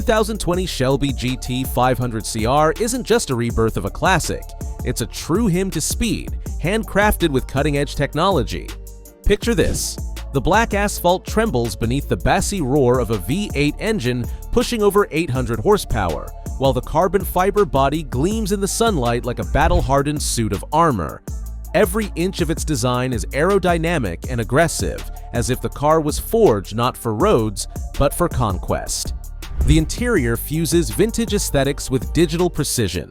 2020 Shelby GT 500CR isn't just a rebirth of a classic, it's a true hymn to speed, handcrafted with cutting-edge technology. Picture this. The black asphalt trembles beneath the bassy roar of a V8 engine pushing over 800 horsepower, while the carbon fiber body gleams in the sunlight like a battle-hardened suit of armor. Every inch of its design is aerodynamic and aggressive, as if the car was forged not for roads, but for conquest. The interior fuses vintage aesthetics with digital precision.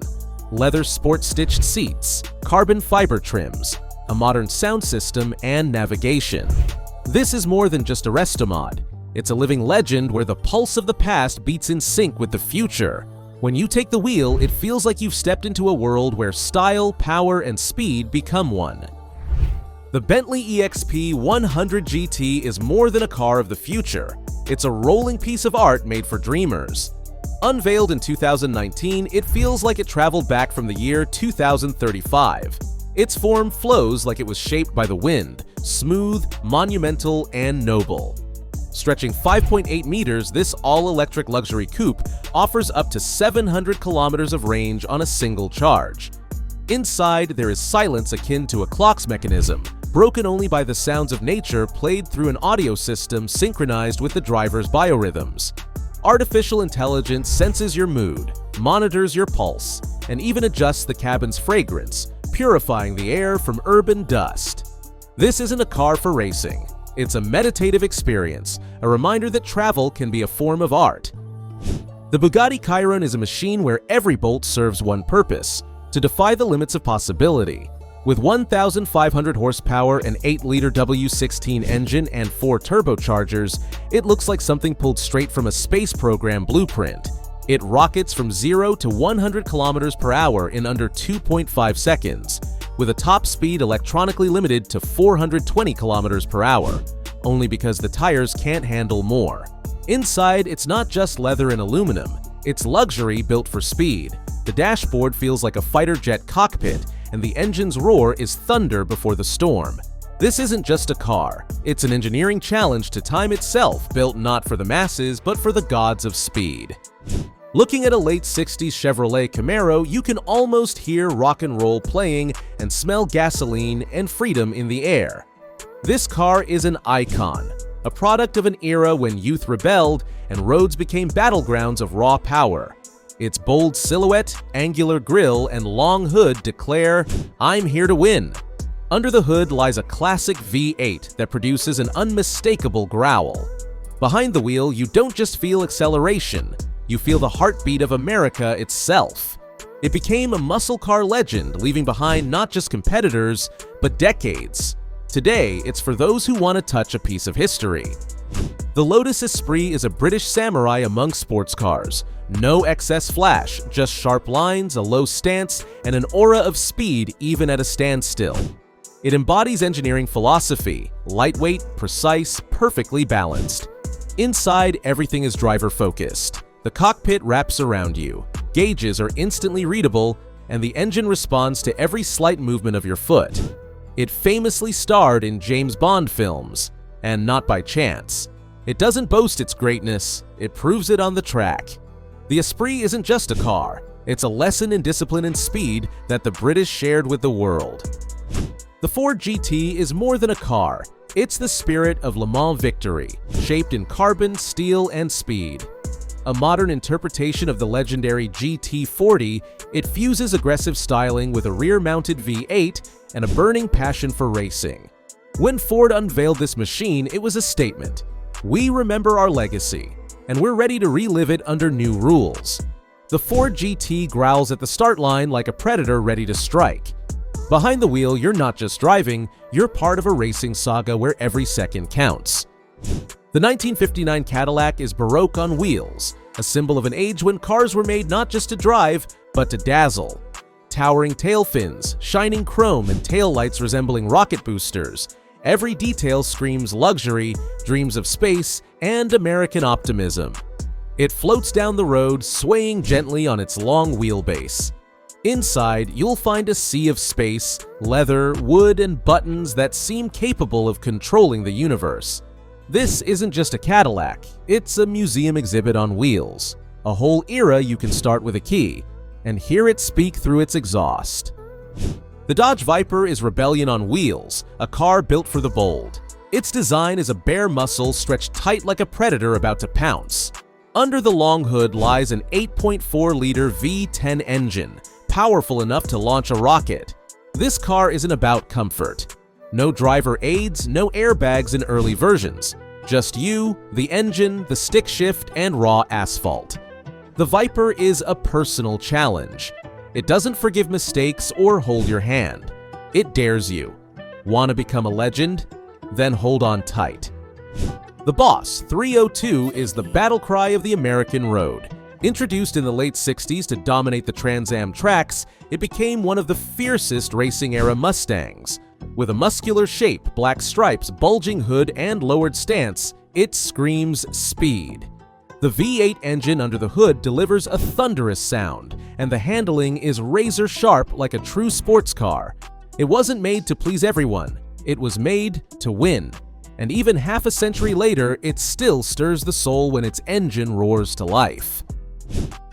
Leather sport-stitched seats, carbon fiber trims, a modern sound system, and navigation. This is more than just a resto-mod. It's a living legend where the pulse of the past beats in sync with the future. When you take the wheel, it feels like you've stepped into a world where style, power, and speed become one. The Bentley EXP 100 GT is more than a car of the future. It's a rolling piece of art made for dreamers. Unveiled in 2019, it feels like it traveled back from the year 2035. Its form flows like it was shaped by the wind, smooth, monumental, and noble. Stretching 5.8 meters, this all-electric luxury coupe offers up to 700 kilometers of range on a single charge. Inside, there is silence akin to a clock's mechanism, broken only by the sounds of nature played through an audio system synchronized with the driver's biorhythms. Artificial intelligence senses your mood, monitors your pulse, and even adjusts the cabin's fragrance, purifying the air from urban dust. This isn't a car for racing. It's a meditative experience, a reminder that travel can be a form of art. The Bugatti Chiron is a machine where every bolt serves one purpose: to defy the limits of possibility. With 1,500 horsepower, an 8-liter W16 engine, and 4 turbochargers, it looks like something pulled straight from a space program blueprint. It rockets from 0 to 100 kilometers per hour in under 2.5 seconds, with a top speed electronically limited to 420 kilometers per hour, only because the tires can't handle more. Inside, it's not just leather and aluminum, it's luxury built for speed. The dashboard feels like a fighter jet cockpit, and the engine's roar is thunder before the storm. This isn't just a car, it's an engineering challenge to time itself, built not for the masses, but for the gods of speed. Looking at a late 60s Chevrolet Camaro, you can almost hear rock and roll playing and smell gasoline and freedom in the air. This car is an icon, a product of an era when youth rebelled and roads became battlegrounds of raw power. Its bold silhouette, angular grille, and long hood declare, "I'm here to win." Under the hood lies a classic V8 that produces an unmistakable growl. Behind the wheel, you don't just feel acceleration, you feel the heartbeat of America itself. It became a muscle car legend, leaving behind not just competitors, but decades. Today, it's for those who want to touch a piece of history. The Lotus Aspree is a British samurai among sports cars. No excess flash, just sharp lines, a low stance, and an aura of speed even at a standstill. It embodies engineering philosophy, lightweight, precise, perfectly balanced. Inside, everything is driver-focused. The cockpit wraps around you, gauges are instantly readable, and the engine responds to every slight movement of your foot. It famously starred in James Bond films, and not by chance. It doesn't boast its greatness, it proves it on the track. The Aspree isn't just a car, it's a lesson in discipline and speed that the British shared with the world. The Ford GT is more than a car, it's the spirit of Le Mans victory, shaped in carbon, steel, and speed. A modern interpretation of the legendary GT40, it fuses aggressive styling with a rear-mounted V8 and a burning passion for racing. When Ford unveiled this machine, it was a statement. We remember our legacy, and we're ready to relive it under new rules. The Ford GT growls at the start line like a predator ready to strike. Behind the wheel, you're not just driving, you're part of a racing saga where every second counts. The 1959 Cadillac is Baroque on wheels, a symbol of an age when cars were made not just to drive, but to dazzle. Towering tail fins, shining chrome, and taillights resembling rocket boosters. Every detail screams luxury, dreams of space, and American optimism. It floats down the road, swaying gently on its long wheelbase. Inside, you'll find a sea of space, leather, wood, and buttons that seem capable of controlling the universe. This isn't just a Cadillac, it's a museum exhibit on wheels. A whole era you can start with a key, and hear it speak through its exhaust. The Dodge Viper is rebellion on wheels, a car built for the bold. Its design is a bare muscle stretched tight like a predator about to pounce. Under the long hood lies an 8.4-liter V10 engine, powerful enough to launch a rocket. This car isn't about comfort. No driver aids, no airbags in early versions. Just you, the engine, the stick shift, and raw asphalt. The Viper is a personal challenge. It doesn't forgive mistakes or hold your hand. It dares you. Want to become a legend? Then hold on tight. The Boss 302 is the battle cry of the American road. Introduced in the late 60s to dominate the Trans Am tracks, it became one of the fiercest racing-era Mustangs. With a muscular shape, black stripes, bulging hood, and lowered stance, it screams speed. The V8 engine under the hood delivers a thunderous sound, and the handling is razor-sharp like a true sports car. It wasn't made to please everyone. It was made to win. And even half a century later, it still stirs the soul when its engine roars to life.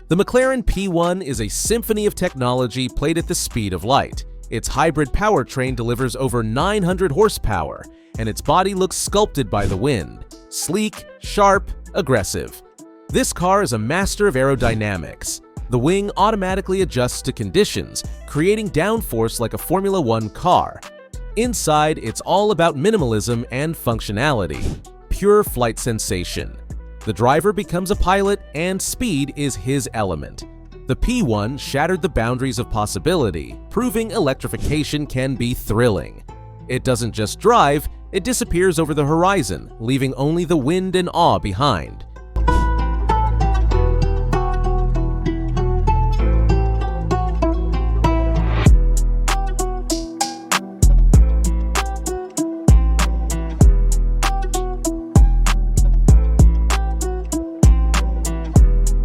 The McLaren P1 is a symphony of technology played at the speed of light. Its hybrid powertrain delivers over 900 horsepower, and its body looks sculpted by the wind. Sleek, sharp, aggressive. This car is a master of aerodynamics. The wing automatically adjusts to conditions, creating downforce like a Formula One car. Inside, it's all about minimalism and functionality. Pure flight sensation. The driver becomes a pilot, and speed is his element. The P1 shattered the boundaries of possibility, proving electrification can be thrilling. It doesn't just drive, it disappears over the horizon, leaving only the wind and awe behind.